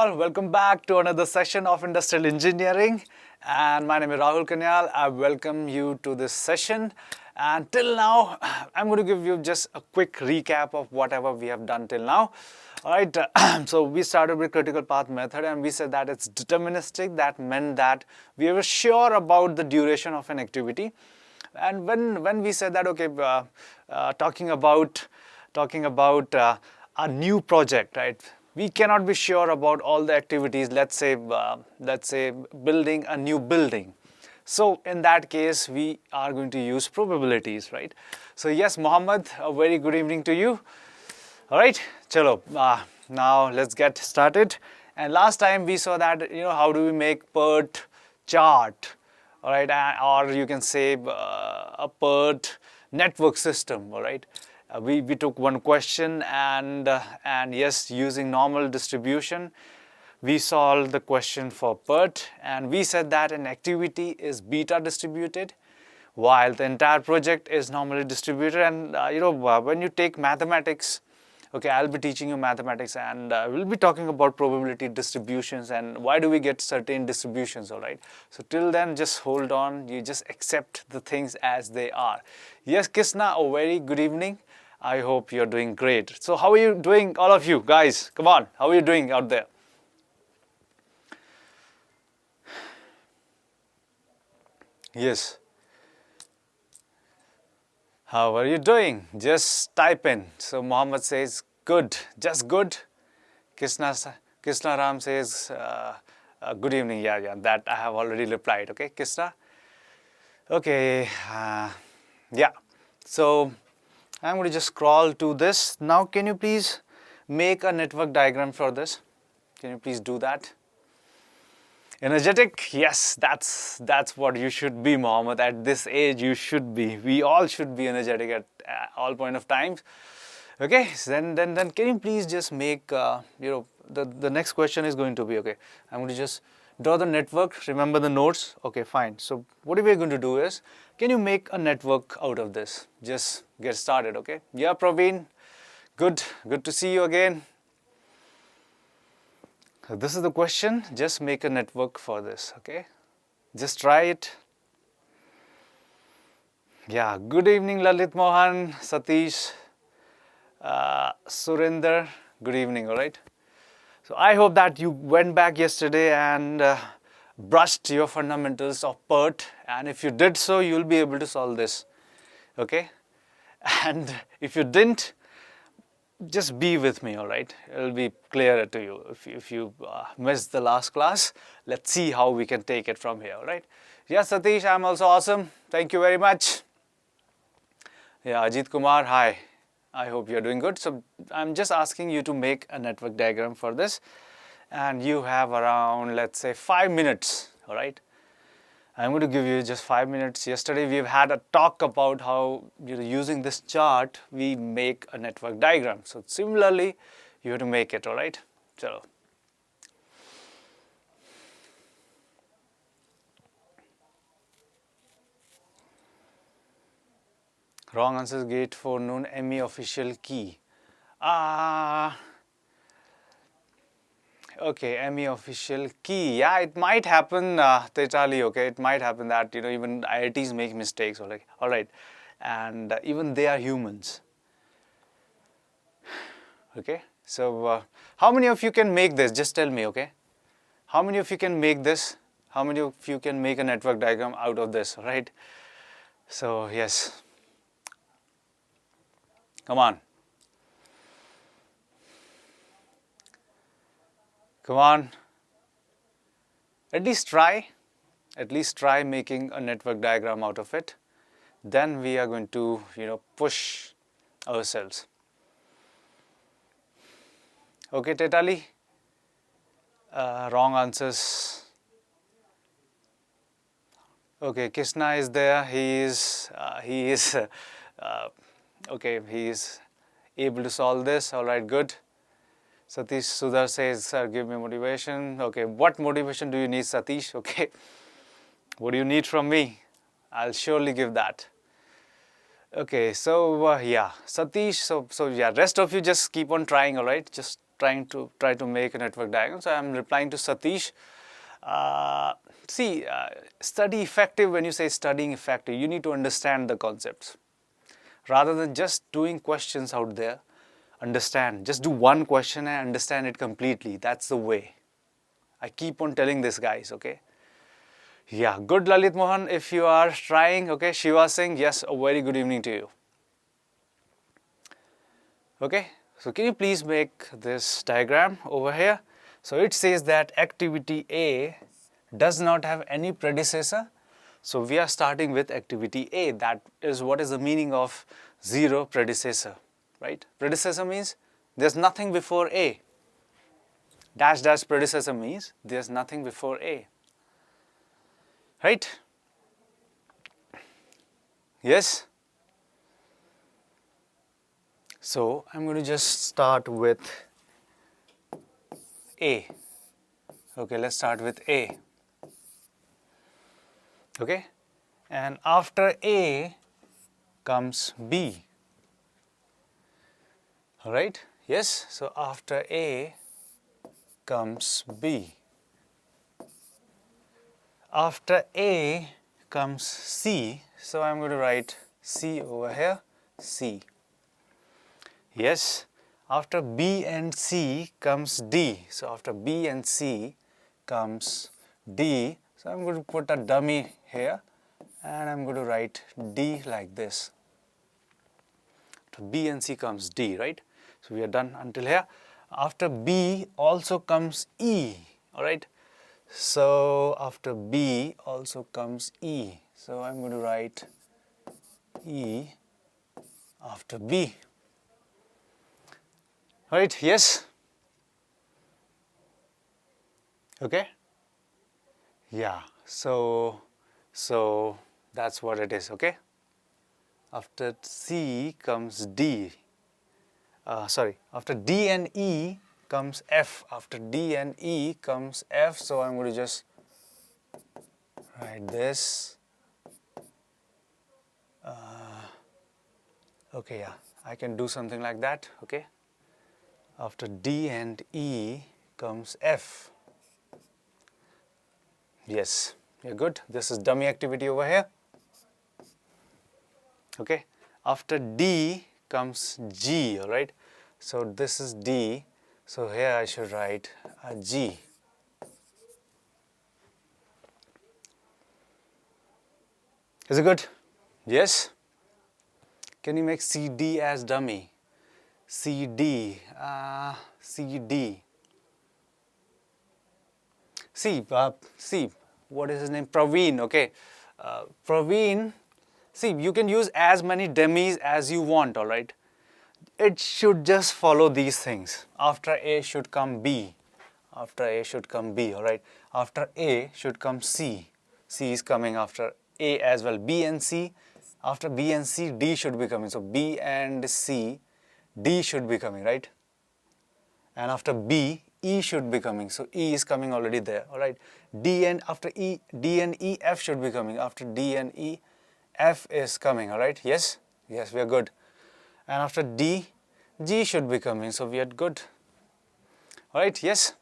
all, welcome back to another session of Industrial Engineering, and my name is Rahul Kanyal. I welcome you to this session, and till now I'm going to give you just a quick recap of whatever we have done till now. Alright, so we started with critical path method and we said that it's deterministic. That meant that we were sure about the duration of an activity. And when we said that, okay, talking about a new project, right? We cannot be sure about all the activities. Let's say building a new building. So in that case, we are going to use probabilities, right? So yes, Mohammed, a very good evening to you. All right, chalo. Now let's get started. And last time we saw that, how do we make PERT chart, all right, or you can say a PERT network system, all right. We took one question and yes, using normal distribution, we solved the question for PERT, and we said that an activity is beta distributed while the entire project is normally distributed. And when you take mathematics, okay, I'll be teaching you mathematics and we'll be talking about probability distributions and why do we get certain distributions, all right. So till then, just hold on, you just accept the things as they are. Yes, Krishna, a very good evening. I hope you're doing great. So how are you doing, all of you guys? Come on, how are you doing out there? Yes. How are you doing? Just type in. So Mohammed says good, just good. Krishna Ram says good evening. Yeah, that I have already replied. Okay, Krishna. Okay, yeah. So I'm going to just scroll to this. Now, can you please make a network diagram for this? Can you please do that? Energetic? Yes, that's what you should be, Mohammed. At this age, you should be. We all should be energetic at all point of times. Okay, so then can you please just make, the next question is going to be, okay, I'm going to just draw the network, remember the nodes. Okay, fine. So what we're going to do is, can you make a network out of this? Just get started, okay? Yeah, Praveen, good to see you again. So this is the question, just make a network for this, okay? Just try it. Yeah, good evening Lalit Mohan, Satish, Surinder, good evening, all right? So I hope that you went back yesterday and brushed your fundamentals of PERT, and if you did so, you'll be able to solve this, okay? And if you didn't, just be with me, all right? It'll be clearer to you. If you missed the last class, let's see how we can take it from here, all right? Yes, Satish, I'm also awesome. Thank you very much. Yeah, Ajit Kumar, hi. I hope you're doing good. So I'm just asking you to make a network diagram for this, and you have around, let's say, 5 minutes, all right? I'm going to give you just 5 minutes. Yesterday we've had a talk about how using this chart we make a network diagram. So similarly, you have to make it, all right? So wrong answers gate for known ME official key. Okay, ME official key. Yeah, it might happen, Tetali, okay? It might happen that, even IITs make mistakes, all right? And even they are humans. Okay, so how many of you can make this? Just tell me, okay? How many of you can make this? How many of you can make a network diagram out of this, right? So, yes. Come on. Come on, at least try making a network diagram out of it. Then we are going to, push ourselves. Okay, Tetali, wrong answers. Okay, Krishna is there, he is okay, he is able to solve this, all right, good. Satish Sudhar says, sir, give me motivation. Okay, what motivation do you need, Satish? Okay, what do you need from me? I'll surely give that. Okay, so yeah, Satish, so yeah, rest of you just keep on trying, all right? Just try to make a network diagram. So I'm replying to Satish. Study effective. When you say studying effective, you need to understand the concepts rather than just doing questions out there. Understand. Just do one question and understand it completely. That's the way. I keep on telling this, guys. Okay. Yeah. Good, Lalit Mohan. If you are trying. Okay. Shiva Singh. Yes. A very good evening to you. Okay. So can you please make this diagram over here? So it says that activity A does not have any predecessor. So we are starting with activity A. That is what is the meaning of zero predecessor, right? Predecessor means there's nothing before A. Dash dash predecessor means there's nothing before A, right? Yes? So I'm going to just start with A. Okay, let's start with A. Okay, and after A comes B. All right, yes, so after A comes B. After A comes C, so I'm going to write C over here, C. Yes, after B and C comes D. So after B and C comes D. So I'm going to put a dummy here and I'm going to write D like this. After B and C comes D, right? So we are done until here. After B also comes E, alright? So after B also comes E. So I'm going to write E after B. Alright, yes? Okay? Yeah, so that's what it is, okay? After C comes D. After D and E comes F. After D and E comes F. So I'm going to just write this. Okay, yeah, I can do something like that, okay? After D and E comes F. Yes, you're good. This is dummy activity over here. Okay, after D comes G, alright? So this is D. So here I should write a G. Is it good? Yes? Can you make CD as dummy? CD, CD. See, what is his name? Praveen, okay. Praveen, see, you can use as many dummies as you want, alright. It should just follow these things. After A should come B. After A should come B, alright. After A should come C. C is coming after A as well. B and C. After B and C, D should be coming. So B and C, D should be coming, right? And after B, E should be coming. So E is coming already there, alright. D and after E, D and E, F should be coming. After D and E, F is coming, alright. Yes? Yes, we are good. And after D, G should be coming. So we are good. Alright, yes.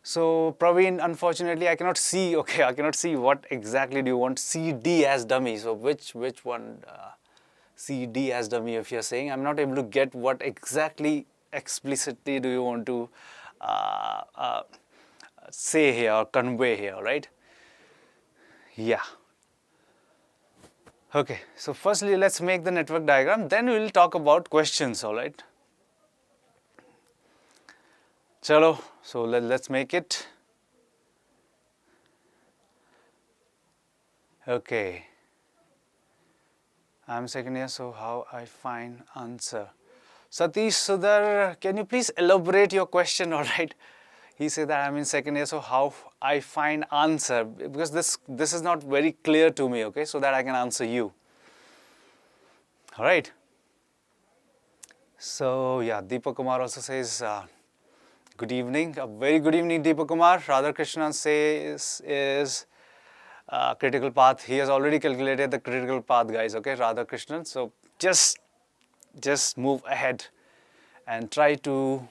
So Praveen, unfortunately, I cannot see, okay, I cannot see what exactly do you want CD as dummy. So which one CD as dummy if you're saying? I'm not able to get what exactly explicitly do you want to say here or convey here, right? Yeah. Okay, so firstly let's make the network diagram, then we will talk about questions, alright? Chalo, so let's make it. Okay. I'm second year, so how I find answer? Satish Sudhar, can you please elaborate your question, alright? He said that I'm in second year, so how I find answer? Because this is not very clear to me, okay, so that I can answer you. Alright. So yeah, Deepak Kumar also says, good evening. A very good evening, Deepak Kumar. Radhakrishnan says is critical path. He has already calculated the critical path, guys, okay, Radhakrishnan. So just move ahead and try to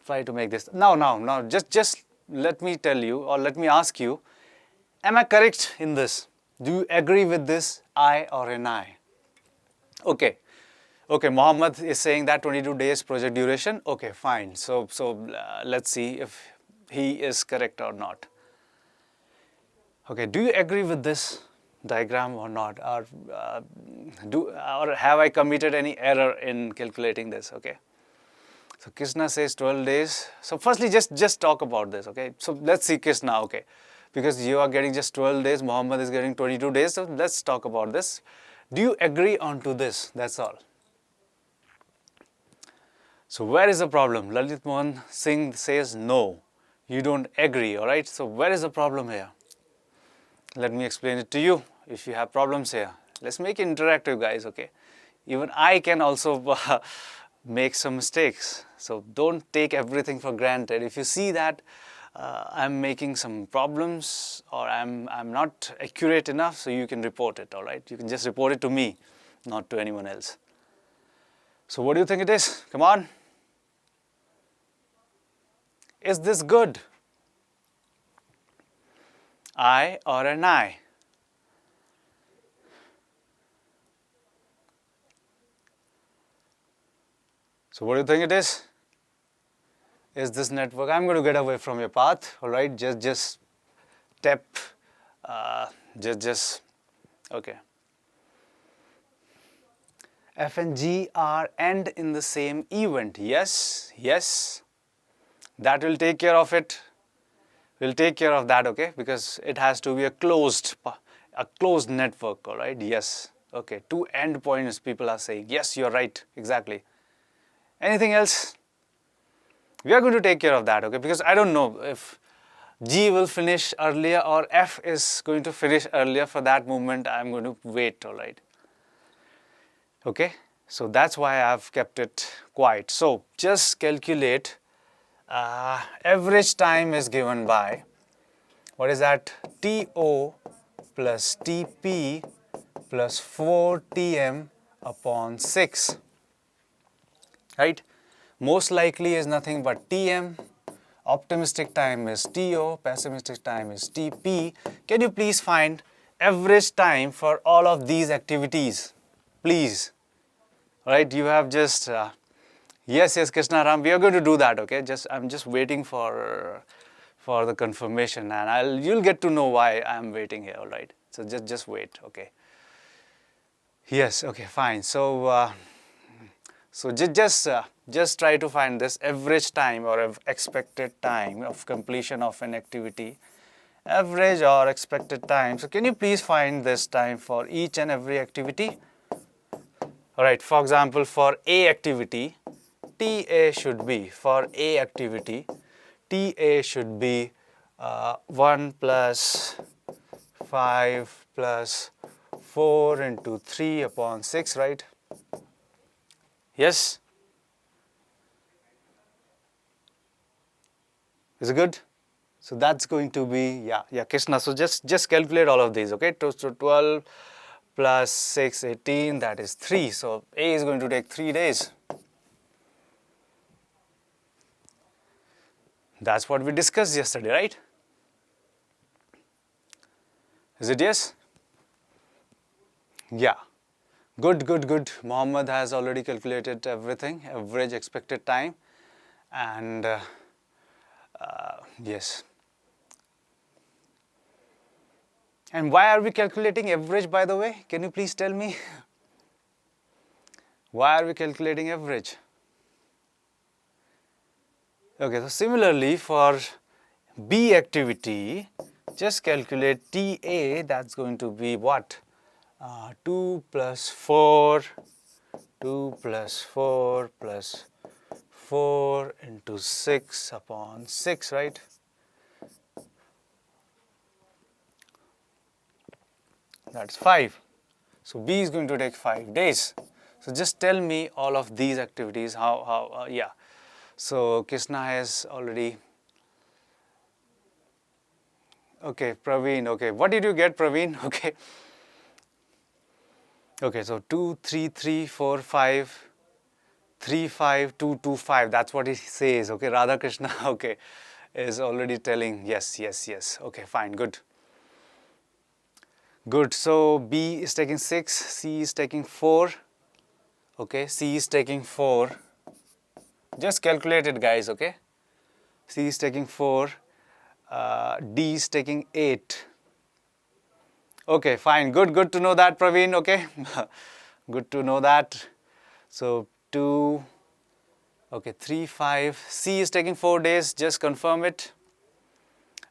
try to make this. Now, just let me tell you, or let me ask you, am I correct in this? Do you agree with this, I or an I? Okay, Mohammed is saying that 22 days project duration. Okay, fine. So let's see if he is correct or not. Okay, do you agree with this diagram or not? Or have I committed any error in calculating this? Okay. So Krishna says 12 days. So firstly, just talk about this. Okay. So let's see Krishna. Okay, because you are getting just 12 days. Mohammed is getting 22 days. So let's talk about this. Do you agree on to this? That's all. So where is the problem? Lalit Mohan Singh says no. You don't agree. All right. So where is the problem here? Let me explain it to you. If you have problems here, let's make it interactive, guys. Okay. Even I can also make some mistakes. So don't take everything for granted. If you see that I'm making some problems or I'm not accurate enough, so you can report it, all right? You can just report it to me, not to anyone else. So what do you think it is? Come on. Is this good? I or an I? So what do you think it is? Is this network? I'm going to get away from your path, all right? Just tap, okay. F and G are end in the same event. Yes. That will take care of it. We'll take care of that, okay? Because it has to be a closed network, all right? Yes. Okay. 2 endpoints, people are saying. Yes, you're right. Exactly. Anything else? We are going to take care of that, okay? Because I don't know if G will finish earlier or F is going to finish earlier. For that moment, I'm going to wait, all right? Okay? So that's why I've kept it quiet. So just calculate average time is given by, what is that? TO plus TP plus 4TM upon 6. Right? Most likely is nothing but TM, optimistic time is TO, pessimistic time is TP. Can you please find average time for all of these activities? Please. Right? You have just, yes, Krishna Ram, we are going to do that, okay? I'm just waiting for the confirmation, and you'll get to know why I'm waiting here, all right? So just wait, okay? Yes, okay, fine. So, just try to find this average time or expected time of completion of an activity. Average or expected time. So can you please find this time for each and every activity? All right, for example, for A activity, TA should be, for A activity, TA should be 1 plus 5 plus 4 into 3 upon 6, right? Yes? Is it good? So that's going to be, yeah, Krishna. So just calculate all of these, okay? So 12 plus 6, 18, that is 3. So A is going to take 3 days. That's what we discussed yesterday, right? Is it yes? Yeah. Good. Mohammed has already calculated everything, average expected time, and yes. And why are we calculating average, by the way? Can you please tell me? Why are we calculating average? Okay, so similarly for B activity, just calculate TA, that's going to be what? 2 plus 4, 2 plus 4 plus 4 into 6 upon 6, right? That's 5. So B is going to take 5 days. So just tell me all of these activities, yeah. So Krishna has already, okay, Praveen, okay. What did you get, Praveen? Okay. Okay, so 2, 3, 3, 4, 5, 35225, that's what it says. Okay, Radha Krishna, okay, is already telling yes, yes, yes. Okay, fine, good. Good, so B is taking 6, C is taking 4. Okay, C is taking 4. Just calculate it, guys, okay? C is taking 4. D is taking 8. Okay, fine, good to know that, Praveen, okay? Good to know that. So 2, okay, 3, 5. C is taking 4 days, just confirm it.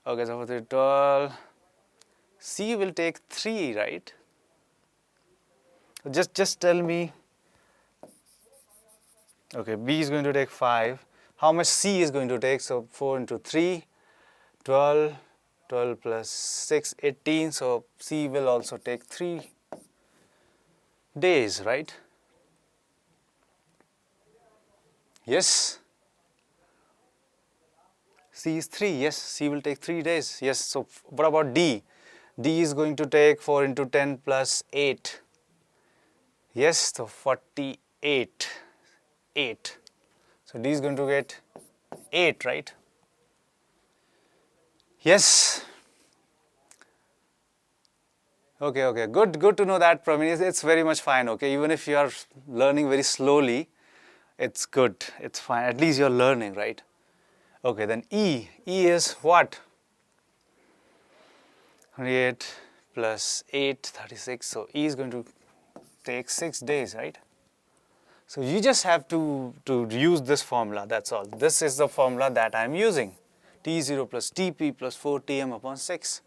Okay, so for 12. C will take 3, right? Just tell me. Okay, B is going to take 5. How much C is going to take? So 4 into 3, 12. 12 plus 6, 18. So C will also take 3 days, right? Yes. C is 3. Yes, C will take 3 days. Yes. So what about D? D is going to take 4 into 10 plus 8. Yes, so 48. 8. So D is going to get 8, right? Yes. Okay. Good to know that, Praveen. It's very much fine, okay? Even if you are learning very slowly, it's good. It's fine. At least you're learning, right? Okay, then E. E is what? 28 plus 8, 36. So E is going to take 6 days, right? So you just have to use this formula, that's all. This is the formula that I'm using. T0 plus Tp plus 4Tm upon 6.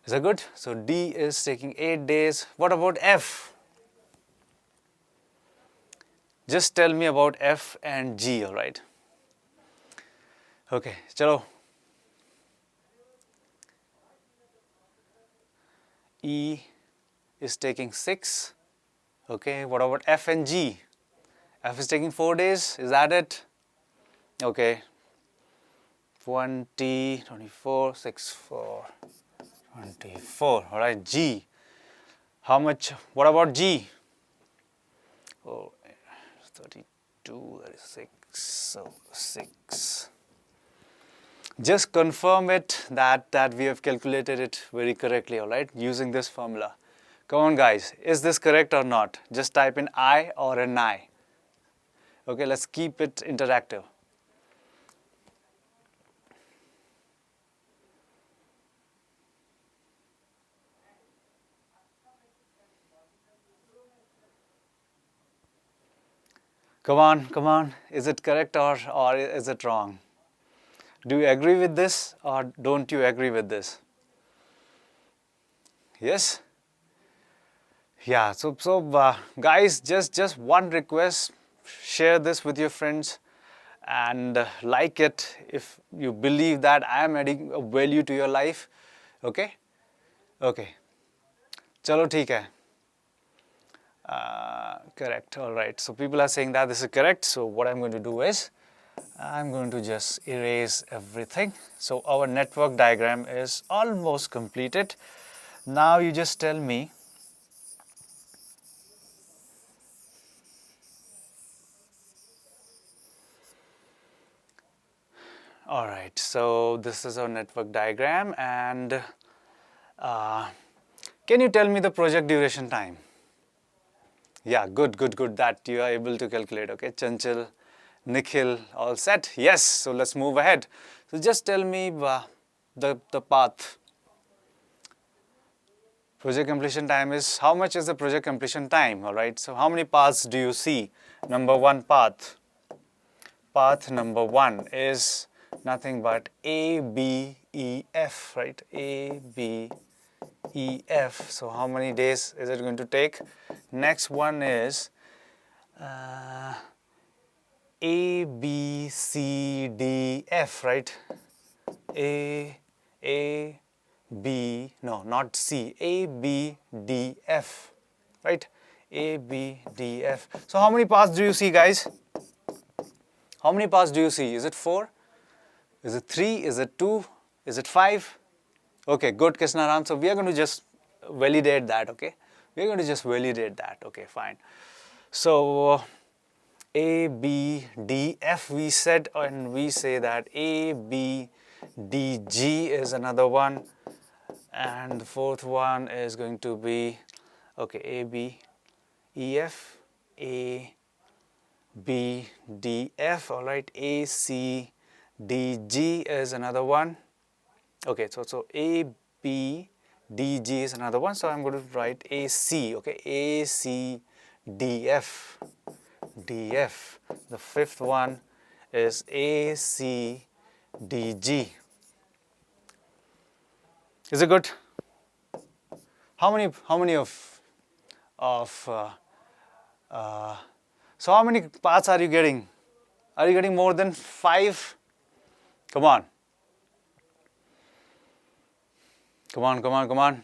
Is that good? So D is taking 8 days. What about F? Just tell me about F and G, alright? Okay, chalo. E is taking 6. Okay, what about F and G? F is taking 4 days, is that it? Okay. 20, 24, 6, 4, 24. Alright, G. How much? What about G? Oh, 32, 36, so 6. Just confirm it that we have calculated it very correctly, alright, using this formula. Come on, guys, is this correct or not? Just type in I or an I. Okay, let's keep it interactive. Come on, is it correct or is it wrong? Do you agree with this or don't you agree with this? Yes? Yeah, so guys, just one request, share this with your friends and like it if you believe that I am adding a value to your life. Okay? Okay. Chalo, theek hai. Correct, alright. So people are saying that this is correct. So what I'm going to do is, I'm going to just erase everything. So our network diagram is almost completed. Now you just tell me, alright, so this is our network diagram and can you tell me the project duration time? Yeah, good that you are able to calculate, okay? Chanchal, Nikhil, all set? Yes, so let's move ahead. So just tell me the path. Project completion time is, how much is the project completion time, alright? So how many paths do you see? Number 1 path. Path number 1 is nothing but A, B, E, F, right? A, B, E, F. So how many days is it going to take? Next one is A, B, C, D, F, right? A, B, no, not C, A, B, D, F, right? A, B, D, F. So how many paths do you see, guys? How many paths do you see? Is it 4? Is it 3? Is it 2? Is it 5? Okay, good, Krishnaram. So we are going to just validate that, okay? We are going to just validate that, okay, fine. So A, B, D, F we said, and we say that A, B, D, G is another one, and the fourth one is going to be, okay, A, B, E, F, A, B, D, F, all right, A, C, D, G is another one. Okay, so A, B, D, G is another one, so I'm going to write A, C, okay, A, C, D, F, D, F. The fifth one is A, C, D, G. Is it good? How many of so how many paths are you getting? Are you getting more than 5? Come on. Come on, come on, come on.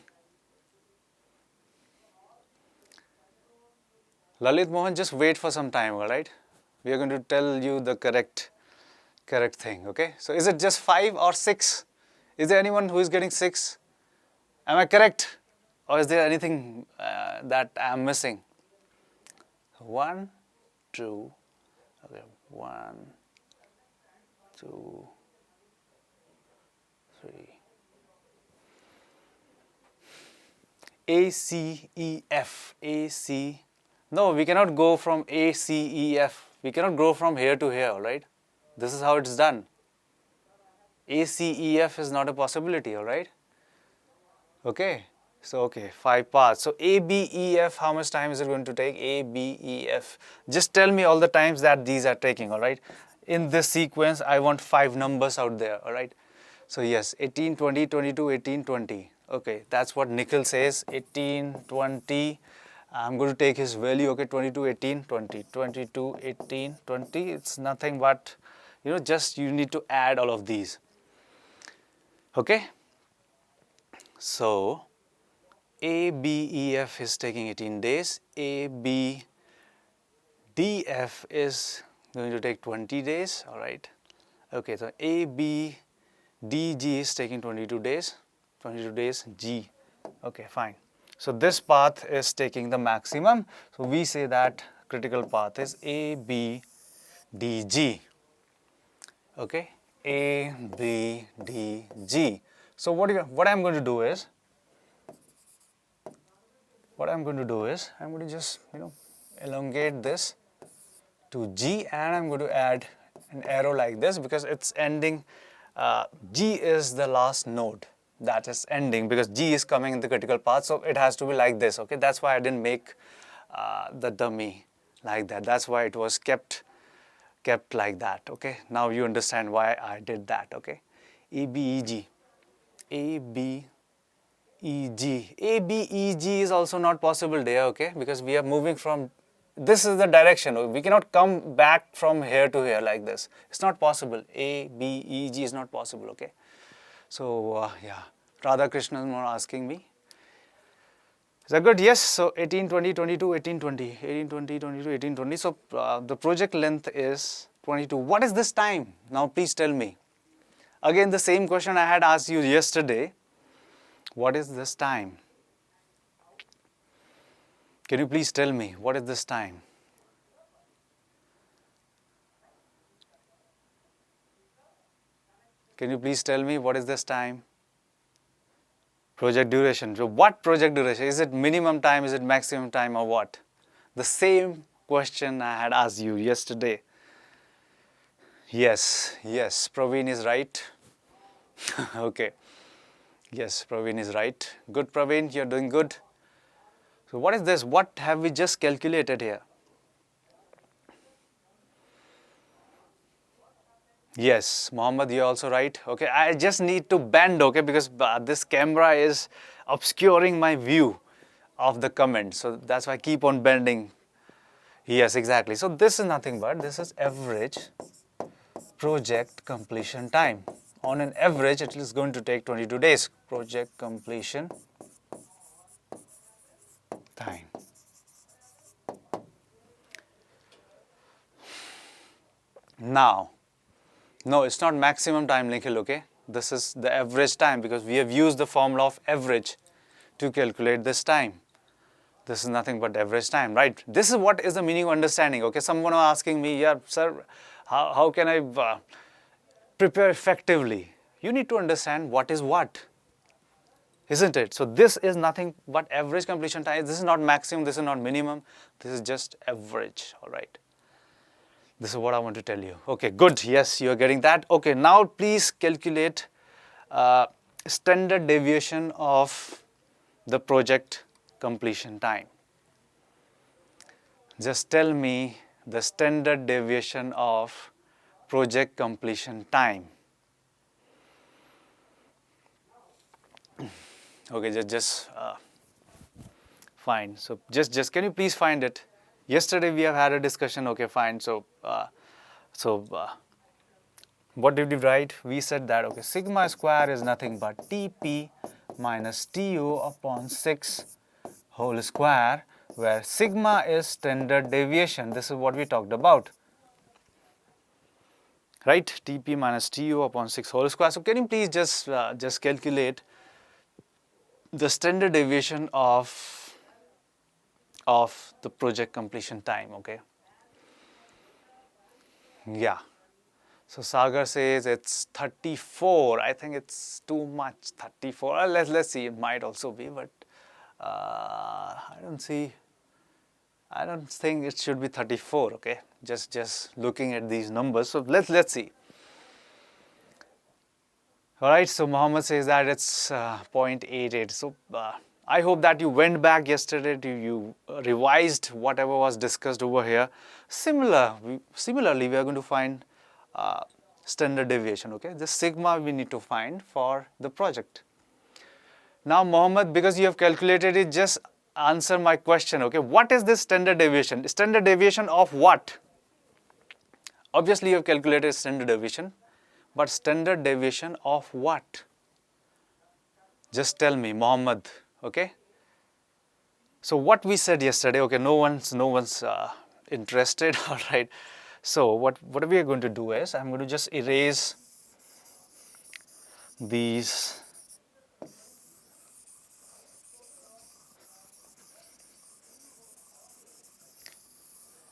Lalit Mohan, just wait for some time, all right? We are going to tell you the correct thing, okay? So is it just 5 or 6? Is there anyone who is getting 6? Am I correct? Or is there anything that I am missing? 1, 2, okay, 1, 2, 3. A, C, E, F, A, C. No, we cannot go from A, C, E, F. We cannot go from here to here, right? This is how it's done. A, C, E, F is not a possibility, all right? Okay, so okay, 5 paths. So A, B, E, F, how much time is it going to take? A, B, E, F. Just tell me all the times that these are taking, all right? In this sequence, I want 5 numbers out there, all right? So yes, 18, 20, 22, 18, 20. Okay, that's what Nikhil says, 18, 20. I'm going to take his value, okay, 22, 18, 20, 22, 18, 20. It's nothing but, you know, just you need to add all of these. Okay. So, A, B, E, F is taking 18 days. A, B, D, F is going to take 20 days, all right. Okay, so A, B, D, G is taking 22 days. 22 days, G. Okay, fine. So this path is taking the maximum. So we say that critical path is A, B, D, G. Okay, A, B, D, G. So what I'm going to do is, I'm going to just, you know, elongate this to G, and I'm going to add an arrow like this because it's ending. G is the last node that is ending because G is coming in the critical path, so it has to be like this. Okay, that's why I didn't make the dummy like that. That's why it was kept like that. Okay, now you understand why I did that. Okay, A, B, E, G. A, B, E, G. A, B, E, G is also not possible there, okay, because we are moving from, this is the direction. We cannot come back from here to here like this. It's not possible. A, B, E, G is not possible, okay. So, yeah, Radha Krishnan was asking me. Is that good? Yes. So, 18, 20, 22, 18, 20. 18, 20, 22, 18, 20. So, the project length is 22. What is this time? Now, please tell me. Again, the same question I had asked you yesterday. What is this time? Can you please tell me, what is this time? Can you please tell me, what is this time? Project duration. So what project duration? Is it minimum time, is it maximum time, or what? The same question I had asked you yesterday. Yes, Praveen is right. Okay. Yes, Praveen is right. Good, Praveen, you're doing good. So what is this? What have we just calculated here? Yes, Mohammed, you're also right. Okay, I just need to bend, okay, because this camera is obscuring my view of the comment. So that's why I keep on bending. Yes, exactly. So this is nothing but, this is average project completion time. On an average, it is going to take 22 days. Project completion time. Now, no, it's not maximum time, Nikhil, okay? This is the average time because we have used the formula of average to calculate this time. This is nothing but average time, right? This is what is the meaning of understanding. Okay, someone was asking me, yeah, sir, how can I prepare effectively? You need to understand what is what, isn't it? So this is nothing but average completion time. This is not maximum, this is not minimum, this is just average, all right? This is what I want to tell you. Okay, good, yes, you are getting that. Okay, now please calculate standard deviation of the project completion time. Just tell me the standard deviation of project completion time. Okay, just fine. So just can you please find it? Yesterday we have had a discussion. Okay, fine. So what did we write? We said that okay, sigma square is nothing but Tp minus Tu upon 6 whole square, where sigma is standard deviation. This is what we talked about, right? Tp minus Tu upon 6 whole square. So can you please just calculate the standard deviation of the project completion time? Okay. Yeah. So Sagar says it's 34. I think it's too much, 34. Let's see. It might also be, but I don't think it should be 34. Okay. Just looking at these numbers. So let's see. All right. So Mohammed says that it's 0.88. So I hope that you went back yesterday you revised whatever was discussed over here. Similarly, we are going to find standard deviation. Okay, the sigma we need to find for the project. Now Mohammed, because you have calculated it, just answer my question. Okay, what is this standard deviation? Standard deviation of what? Obviously you have calculated standard deviation, but standard deviation of what? Just tell me, Mohammed. Okay, so what we said yesterday, okay, no one's interested. All right, so what we are going to do is I'm going to just erase these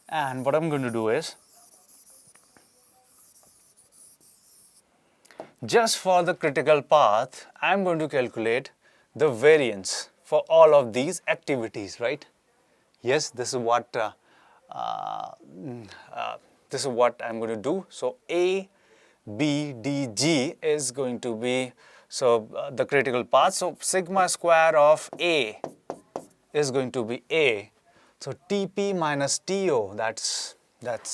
and what I'm going to do is just for the critical path I'm going to calculate the variance for all of these activities, right? Yes, this is what I'm going to do. So A, B, D, G is going to be the critical path. So sigma square of A is going to be A. So Tp minus To, that's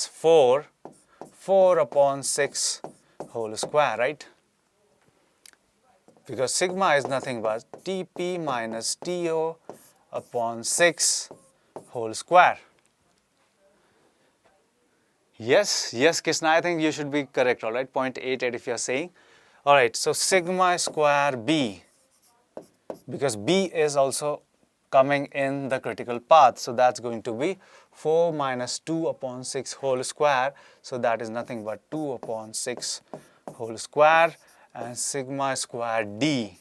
4 upon 6 whole square, right? Because sigma is nothing but Tp minus To upon 6 whole square. Yes, Krishna, I think you should be correct, all right, 0.88 if you are saying. All right, so sigma square B, because B is also coming in the critical path, so that's going to be 4 minus 2 upon 6 whole square, so that is nothing but 2 upon 6 whole square, and sigma square D.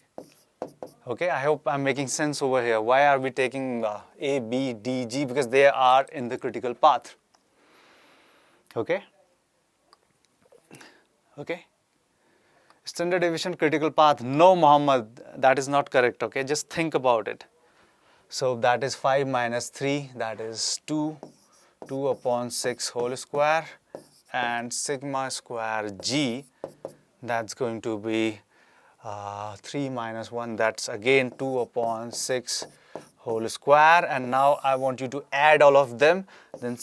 Okay, I hope I'm making sense over here. Why are we taking A, B, D, G? Because they are in the critical path. Okay. Standard deviation critical path. No, Muhammad, that is not correct. Okay, just think about it. So that is 5 minus 3, that is 2 upon 6 whole square, and sigma square G, that's going to be 3 minus 1, that's again 2 upon 6 whole square. And now I want you to add all of them, then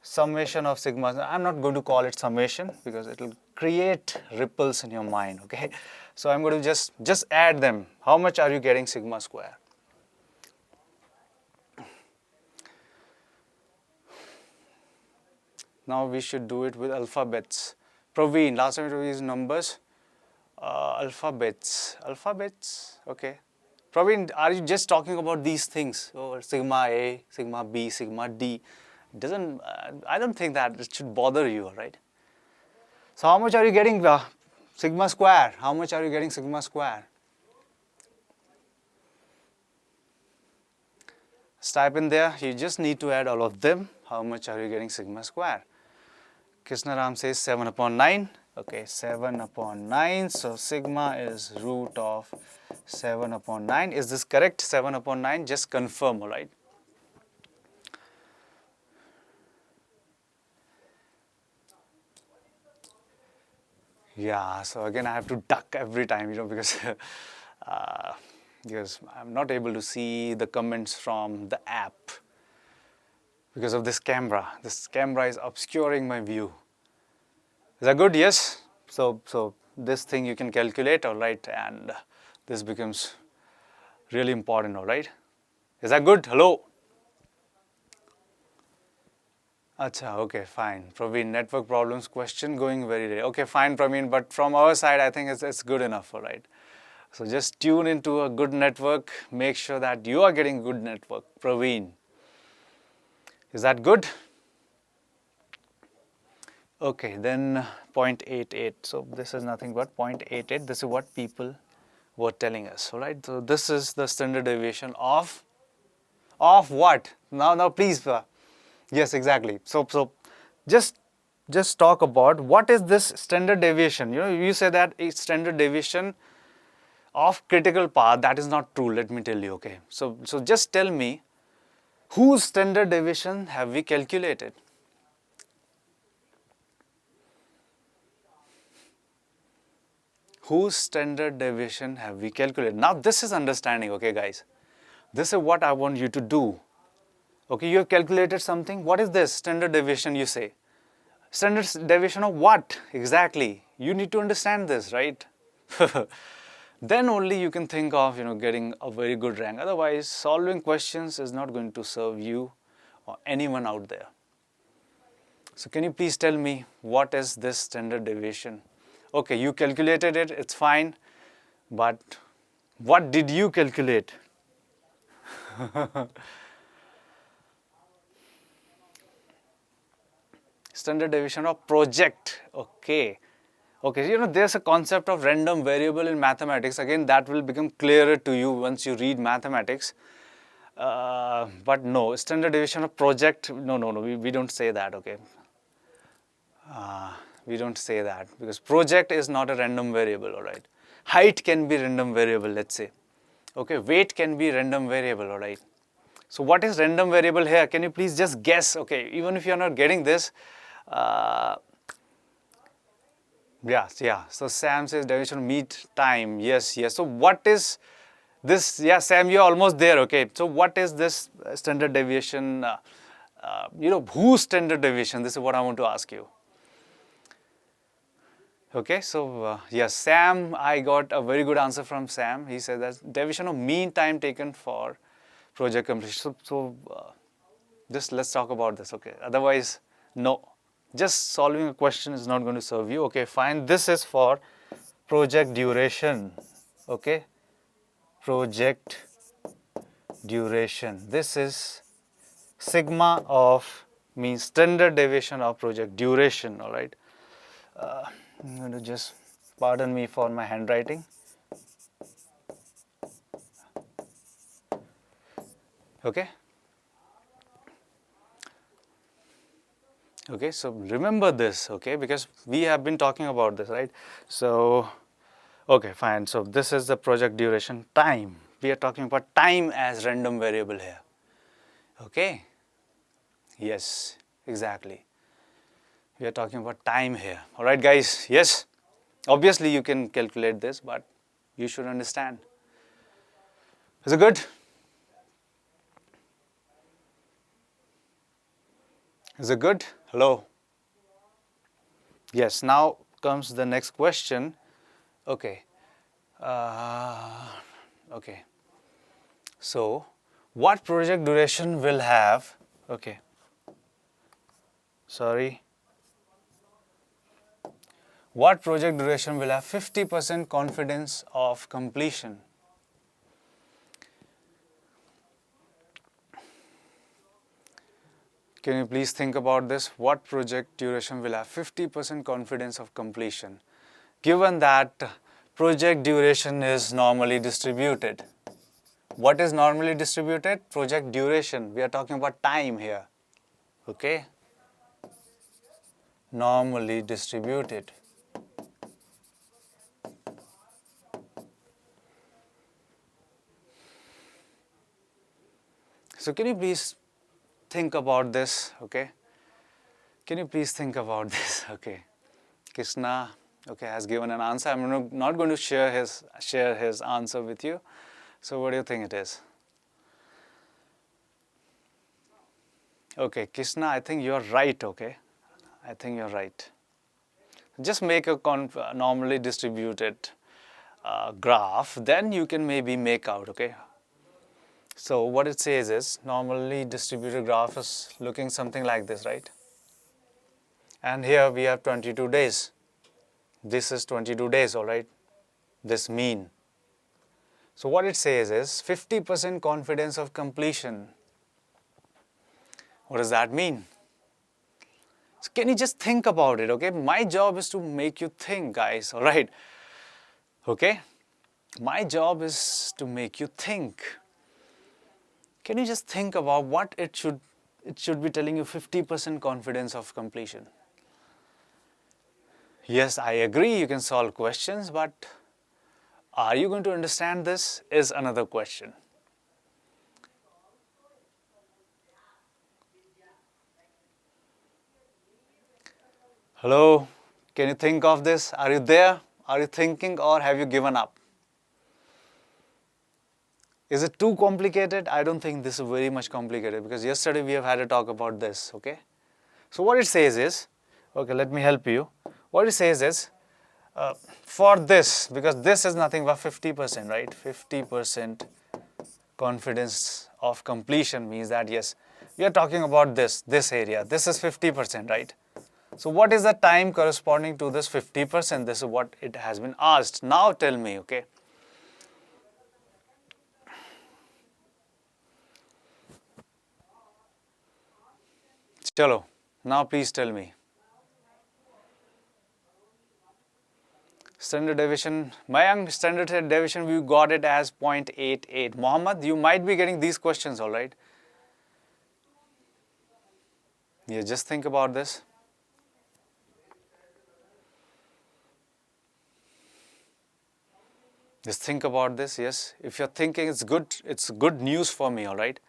summation of sigma. I'm not going to call it summation because it will create ripples in your mind. Okay, so I'm going to just add them. How much are you getting sigma square? Now we should do it with alphabets. Praveen, last time we used numbers. Alphabets. Okay. Praveen, are you just talking about these things? Or sigma A, sigma B, sigma D? I don't think that it should bother you, right? So how much are you getting sigma square? How much are you getting sigma square? Just type in there. You just need to add all of them. How much are you getting sigma square? Krishnaram says 7 upon 9. Okay, 7 upon 9. So sigma is root of 7 upon 9. Is this correct? 7 upon 9? Just confirm, all right? Yeah, so again I have to duck every time, because because I'm not able to see the comments from the app because of this camera. This camera is obscuring my view. Is that good? Yes. So this thing you can calculate, all right, and this becomes really important, all right. Is that good? Hello. Acha, okay, fine. Praveen, network problems question going very late. Okay, fine, Praveen, but from our side, I think it's good enough, all right. So just tune into a good network. Make sure that you are getting good network. Praveen, is that good? Okay, then 0.88. So this is nothing but 0.88. This is what people were telling us, all right. So this is the standard deviation of what? Now, please. Yes, exactly. So just talk about what is this standard deviation. You say that it's standard deviation of critical path. That is not true. Let me tell you. Okay. So just tell me, whose standard deviation have we calculated? Whose standard deviation have we calculated? Now this is understanding, okay, guys. This is what I want you to do. Okay, you have calculated something. What is this standard deviation, you say? Standard deviation of what exactly? You need to understand this, right? Then only you can think of, getting a very good rank. Otherwise, solving questions is not going to serve you or anyone out there. So can you please tell me, what is this standard deviation? Okay, you calculated it, it's fine. But what did you calculate? Standard deviation of project. Okay, there's a concept of random variable in mathematics. Again, that will become clearer to you once you read mathematics. But no, standard deviation of project, no, we don't say that, okay. We don't say that because project is not a random variable, all right. Height can be random variable, let's say. Okay, weight can be random variable, all right. So what is random variable here? Can you please just guess? Okay, even if you're not getting this, yeah. So Sam says deviation meet time. Yes. So what is this? Yeah, Sam, you're almost there. Okay. So what is this standard deviation? Whose standard deviation? This is what I want to ask you. Okay. So yes, Sam, I got a very good answer from Sam. He said that deviation of mean time taken for project completion. So just let's talk about this. Okay. Otherwise, no. Just solving a question is not going to serve you. Okay, fine. This is for project duration. Okay, project duration. This is sigma of, means standard deviation of project duration. All right. I'm going to just pardon me for my handwriting. Okay. Okay, so remember this, okay, because we have been talking about this, right? So, okay, fine. So this is the project duration time. We are talking about time as random variable here. Okay. Yes, exactly. We are talking about time here. All right, guys. Yes. Obviously, you can calculate this, but you should understand. Is it good? Is it good? Hello? Yes, now comes the next question. Okay. Okay. So, what project duration will have, okay. Sorry. What project duration will have 50% confidence of completion? Can you please think about this? What project duration will have 50% confidence of completion? Given that project duration is normally distributed. What is normally distributed? Project duration. We are talking about time here. Okay? Normally distributed. So can you please think about this, okay? Can you please think about this, okay? Krishna, okay, has given an answer. I'm not going to share his answer with you. So what do you think it is? Okay, Krishna, I think you're right, okay? I think you're right. Just make a normally distributed graph, then you can maybe make out, okay? So what it says is, normally distributed graph is looking something like this, right? And here we have 22 days. This is 22 days, all right? This mean. So what it says is 50% confidence of completion. What does that mean? So can you just think about it, okay? My job is to make you think, guys, all right? Okay? My job is to make you think. Can you just think about what it should be telling you 50% confidence of completion. Yes, I agree, you can solve questions, but are you going to understand this is another question. Hello, can you think of this? Are you there? Are you thinking, or have you given up? Is it too complicated? I don't think this is very much complicated, because yesterday we have had a talk about this, okay? So what it says is, okay, let me help you. What it says is, for this, because this is nothing but 50%, right? 50% confidence of completion means that, yes, we are talking about this area. This is 50%, right? So what is the time corresponding to this 50%? This is what it has been asked. Now tell me, okay? Chalo, now please tell me. Standard deviation, Mayank, standard deviation, we got it as 0.88. Mohammed, you might be getting these questions, all right? Yeah, just think about this. Just think about this, yes. If you're thinking it's good news for me, all right?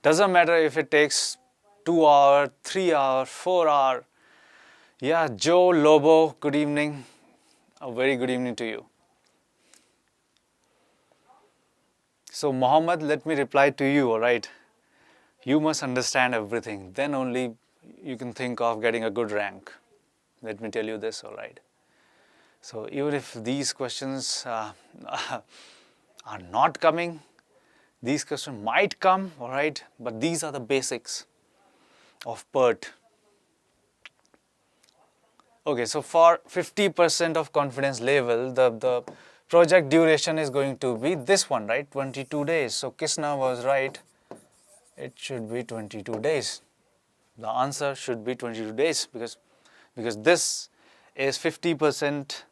Doesn't matter if it takes 2 hours, 3 hours, 4 hours. Yeah, Joe, Lobo, good evening. A very good evening to you. So Mohammed, let me reply to you, all right? You must understand everything. Then only you can think of getting a good rank. Let me tell you this, all right? So even if these questions are not coming, these questions might come, all right? But these are the basics of PERT. Okay, so for 50% of confidence level, the project duration is going to be this one, right? 22 days. So Krishna was right. It should be 22 days. The answer should be 22 days because this is 50%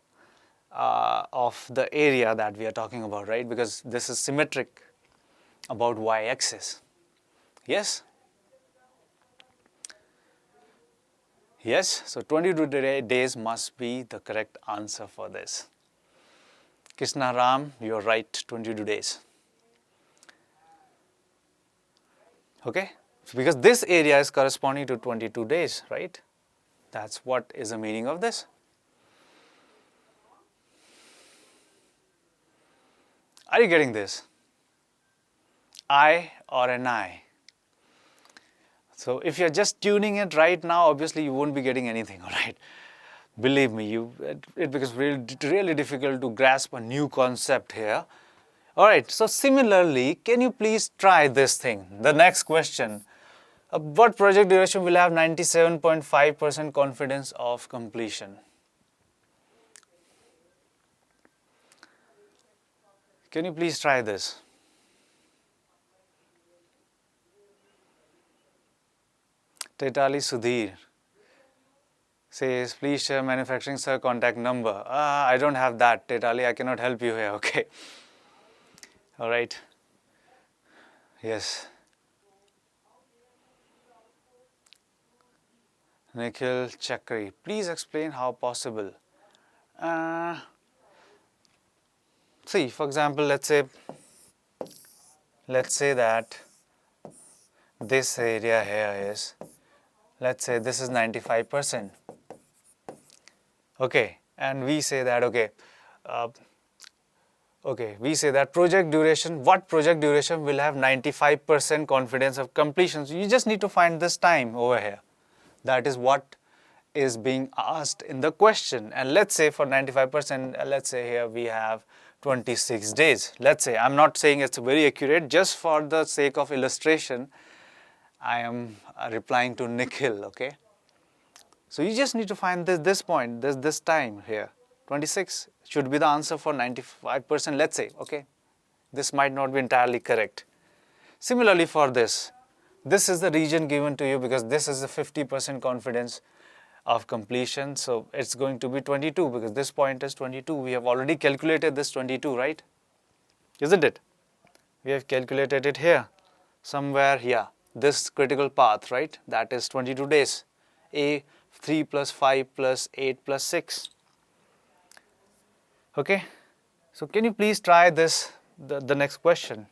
of the area that we are talking about, right? Because this is symmetric about y-axis. Yes? Yes, so 22 days must be the correct answer for this. Krishna Ram, you're right, 22 days. Okay, so because this area is corresponding to 22 days, right? That's what is the meaning of this. Are you getting this? I or an I? So if you're just tuning it right now, obviously you won't be getting anything, all right? Believe me, it becomes really difficult to grasp a new concept here. All right, so similarly, can you please try this thing? The next question, what project duration will have 97.5% confidence of completion? Can you please try this? Tetali Sudhir says, please share manufacturing sir contact number. I don't have that, Tetali, I cannot help you here, okay? All right. Yes. Nikhil Chakri, please explain how possible. See, for example, let's say that this area here is, let's say this is 95%. Okay, and we say that we say that project duration, what project duration will have 95% confidence of completion. So you just need to find this time over here. That is what is being asked in the question. And let's say for 95%, let's say here we have 26 days. Let's say, I'm not saying it's very accurate, just for the sake of illustration, I am replying to Nikhil, okay? So you just need to find this point, this time here. 26 should be the answer for 95%, let's say, okay? This might not be entirely correct. Similarly for this is the region given to you because this is the 50% confidence of completion. So it's going to be 22 because this point is 22. We have already calculated this 22, right? Isn't it? We have calculated it here, somewhere here. This critical path, right? That is 22 days. A 3 plus 5 plus 8 plus 6. Okay? So can you please try this, the next question?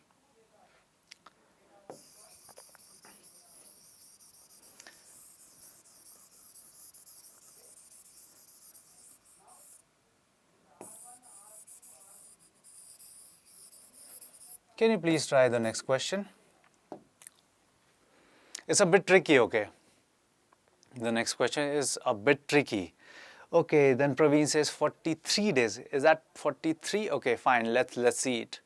Can you please try the next question? It's a bit tricky, okay? The next question is a bit tricky. Okay, then Praveen says 43 days. Is that 43? Okay, fine. Let's see it.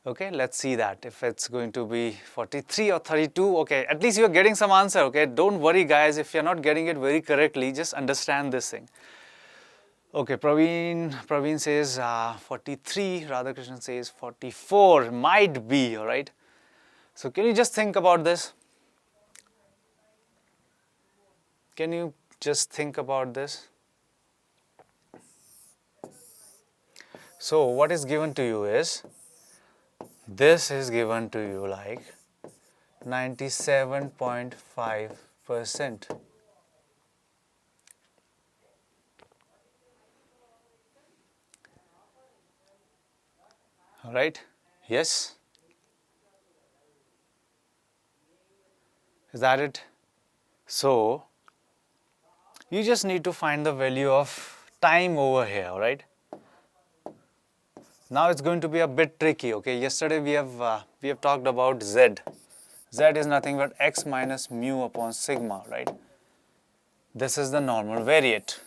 Okay, let's see that. If it's going to be 43 or 32, okay, at least you're getting some answer, okay? Don't worry, guys, if you're not getting it very correctly, just understand this thing. Okay, Praveen says 43, Radhakrishnan says 44, might be, all right? So can you just think about this? Can you just think about this? So what is given to you is, this is given to you like 97.5%. All right? Yes? Is that it? So you just need to find the value of time over here, right? Now it's going to be a bit tricky, okay? Yesterday we have talked about Z. Z is nothing but x minus mu upon sigma, right? This is the normal variate.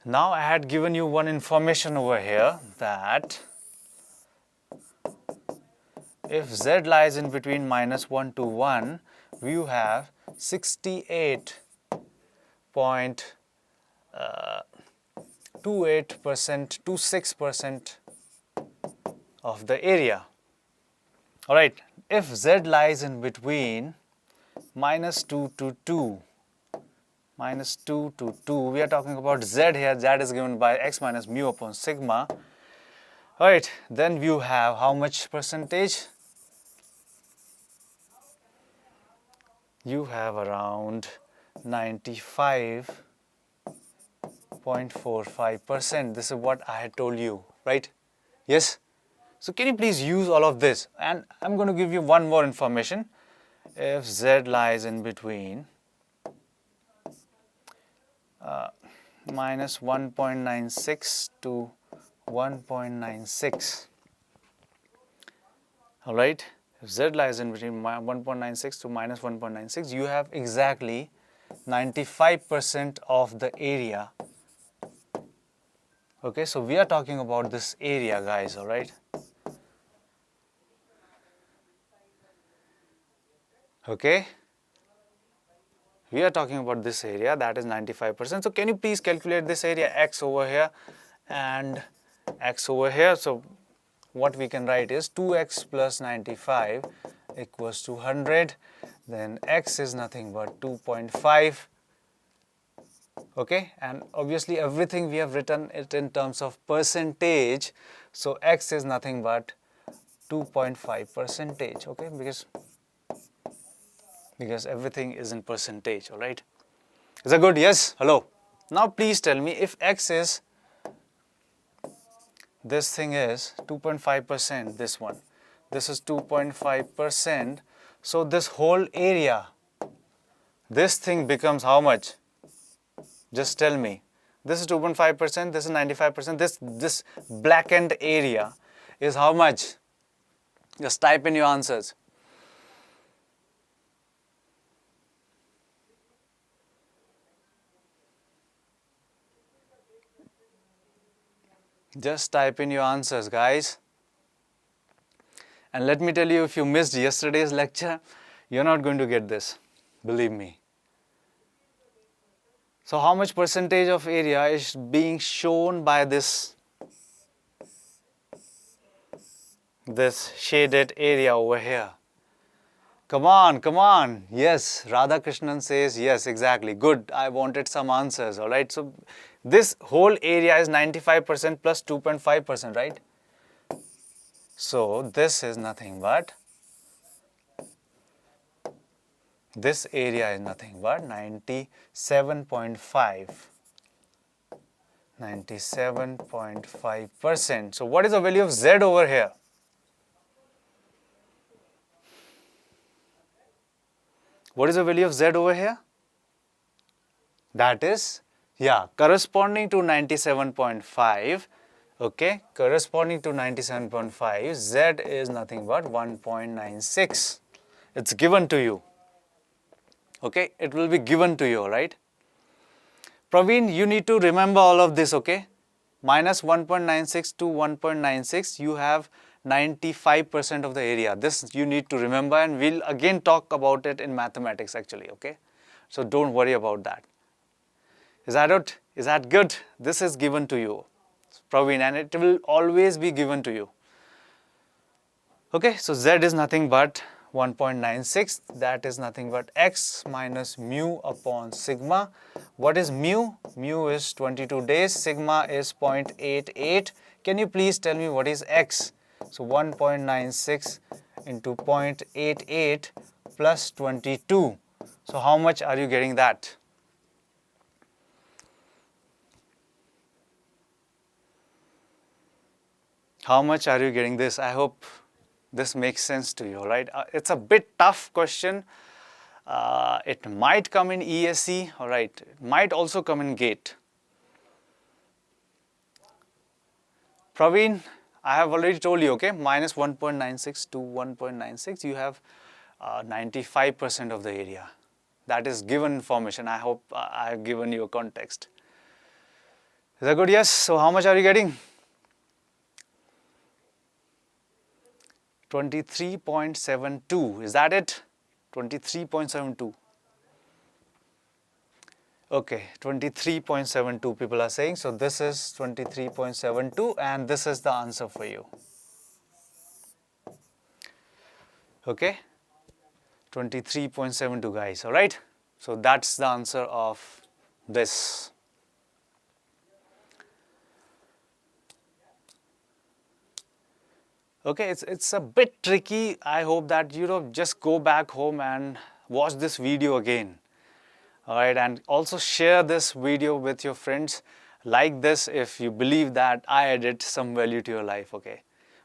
Now I had given you one information over here that if Z lies in between minus 1 to 1, you have 26% of the area. All right, if Z lies in between minus 2 to 2, we are talking about Z here, Z is given by x minus mu upon sigma. All right, then you have how much percentage? You have around 95.45%. This is what I had told you, right? Yes? So can you please use all of this? And I'm going to give you one more information. If Z lies in between minus 1.96 to 1.96, all right? If Z lies in between 1.96 to minus 1.96, you have exactly 95% of the area. Okay, so we are talking about this area, guys, all right? Okay, we are talking about this area, that is 95%. So can you please calculate this area, x over here and x over here? So what we can write is 2x plus 95 equals to 100. Then x is nothing but 2.5. Okay, and obviously everything we have written it in terms of percentage. So x is nothing but 2.5 percentage, okay, because everything is in percentage, all right. Is that good? Yes? Hello. Now please tell me if x is, this thing is 2.5%, this one. This is 2.5%. So this whole area, this thing becomes how much? Just tell me. This is 2.5%, this is 95%. This blackened area is how much? Just type in your answers. Just type in your answers, guys. And let me tell you, if you missed yesterday's lecture, you're not going to get this. Believe me. So how much percentage of area is being shown by this shaded area over here? Come on, come on. Yes, Radha Krishnan says yes, exactly. Good, I wanted some answers, all right. So this whole area is 95% plus 2.5%, right? So this is nothing but, this area is nothing but 97.5. 97.5%. So what is the value of Z over here? What is the value of Z over here? That is, yeah, corresponding to 97.5, okay, corresponding to 97.5, Z is nothing but 1.96. It's given to you, okay, it will be given to you, right? Praveen, you need to remember all of this, okay? Minus 1.96 to 1.96, you have 95% of the area. This you need to remember, and we'll again talk about it in mathematics actually, okay? So don't worry about that. Is that it? Is that good? This is given to you, Praveen, and it will always be given to you. Okay, so Z is nothing but 1.96, that is nothing but x minus mu upon sigma. What is mu? Mu is 22 days, sigma is 0.88. Can you please tell me what is x? So 1.96 into 0.88 plus 22. So how much are you getting that? How much are you getting this? I hope this makes sense to you, right? It's a bit tough question. It might come in ESE, all right. It might also come in GATE. Praveen, I have already told you, okay, minus 1.96 to 1.96, you have 95% of the area. That is given information. I hope I have given you a context. Is that good? Yes. So how much are you getting? 23.72. Is that it? 23.72. Okay, 23.72 people are saying. So this is 23.72 and this is the answer for you. Okay, 23.72 guys, all right. So that's the answer of this. Okay, it's a bit tricky. I hope that you just go back home and watch this video again. All right, and also share this video with your friends. Like this if you believe that I added some value to your life, okay.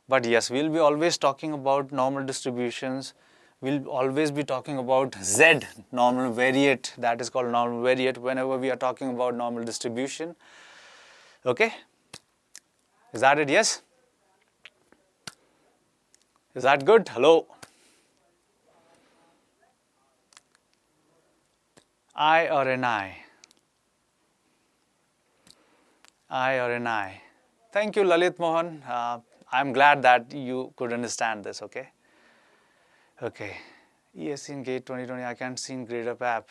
But yes, we'll be always talking about normal distributions. We'll always be talking about Z, normal variate, that is called normal variate whenever we are talking about normal distribution. Okay, is that it? Yes? Is that good? Hello? I or an I? I or an I? Thank you, Lalit Mohan. I'm glad that you could understand this, okay? Okay. ESE in GATE 2020, I can't see in Gradeup app.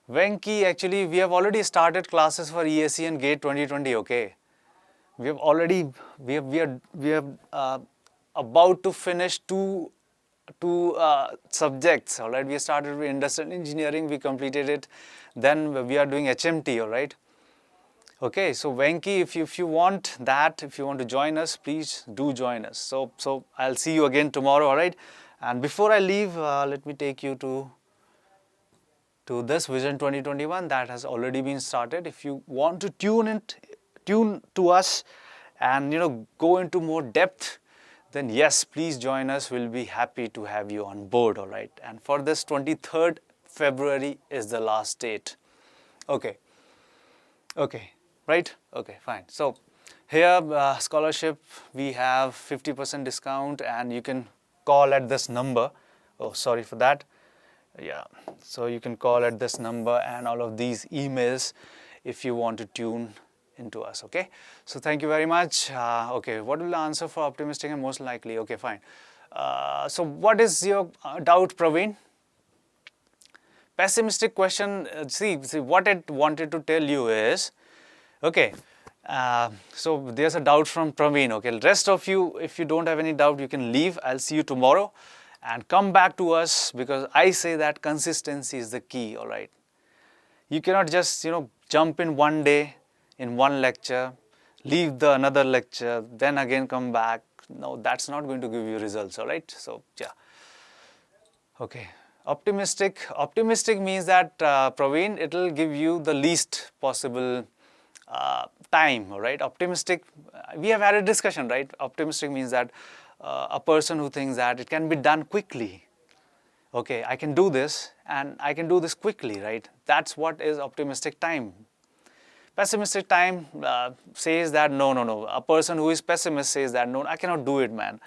Venki, actually, we have already started classes for ESE and GATE 2020, okay? We have already, we are about to finish two subjects, all right. We started with industrial engineering, we completed it. Then we are doing HMT, all right. Okay, so Venki, if you want that, if you want to join us, please do join us. So I'll see you again tomorrow, all right? And before I leave, let me take you to this Vision 2021 that has already been started. If you want to tune to us and go into more depth, then yes, please join us. We'll be happy to have you on board, all right? And for this, 23rd February is the last date. Okay, right? Okay, fine. So here, scholarship, we have 50% discount, and you can call at this number. Oh, sorry for that. Yeah, so you can call at this number and all of these emails if you want to tune into us, okay? So thank you very much. Okay, what will the answer for optimistic and most likely? Okay, fine. So what is your doubt, Praveen? Pessimistic question, see what it wanted to tell you is, okay, so there's a doubt from Praveen, okay? The rest of you, if you don't have any doubt, you can leave. I'll see you tomorrow and come back to us, because I say that consistency is the key, all right? You cannot just, jump in one day, in one lecture, leave the another lecture, then again come back. No, that's not going to give you results, all right? So, yeah. Okay. Optimistic means that, Praveen, it will give you the least possible time, all right? Optimistic, we have had a discussion, right? Optimistic means that a person who thinks that it can be done quickly. Okay, I can do this and I can do this quickly, right? That's what is optimistic time. Pessimistic time says that no. A person who is pessimist says that no, I cannot do it, man.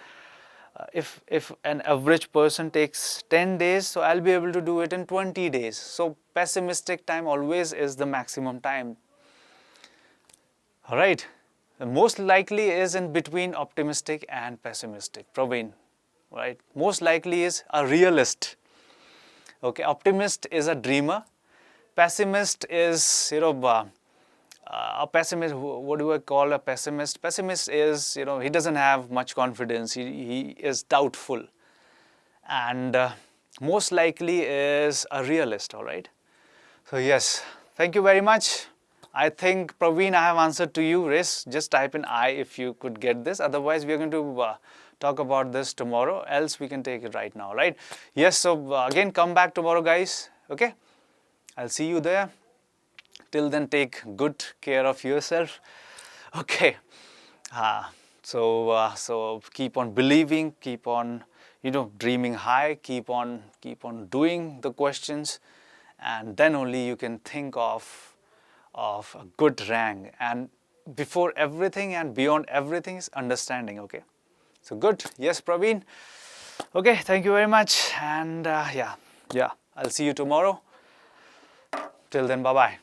If an average person takes 10 days, so I'll be able to do it in 20 days. So pessimistic time always is the maximum time. All right. The most likely is in between optimistic and pessimistic. Praveen, right? Most likely is a realist. Okay, optimist is a dreamer. Pessimist is, a pessimist. What do I call a pessimist? Pessimist is, he doesn't have much confidence. He is doubtful. And most likely is a realist, all right? So yes, thank you very much. I think, Praveen, I have answered to you. Riz, just type in I if you could get this. Otherwise, we are going to talk about this tomorrow. Else, we can take it right now, right? Yes, so again, come back tomorrow, guys. Okay? I'll see you there. Till then, take good care of yourself. Okay. So keep on believing, keep on, dreaming high, keep on doing the questions, and then only you can think of a good rank. And before everything and beyond everything is understanding, okay? So good. Yes, Praveen. Okay, thank you very much. And yeah, I'll see you tomorrow. Till then, bye-bye.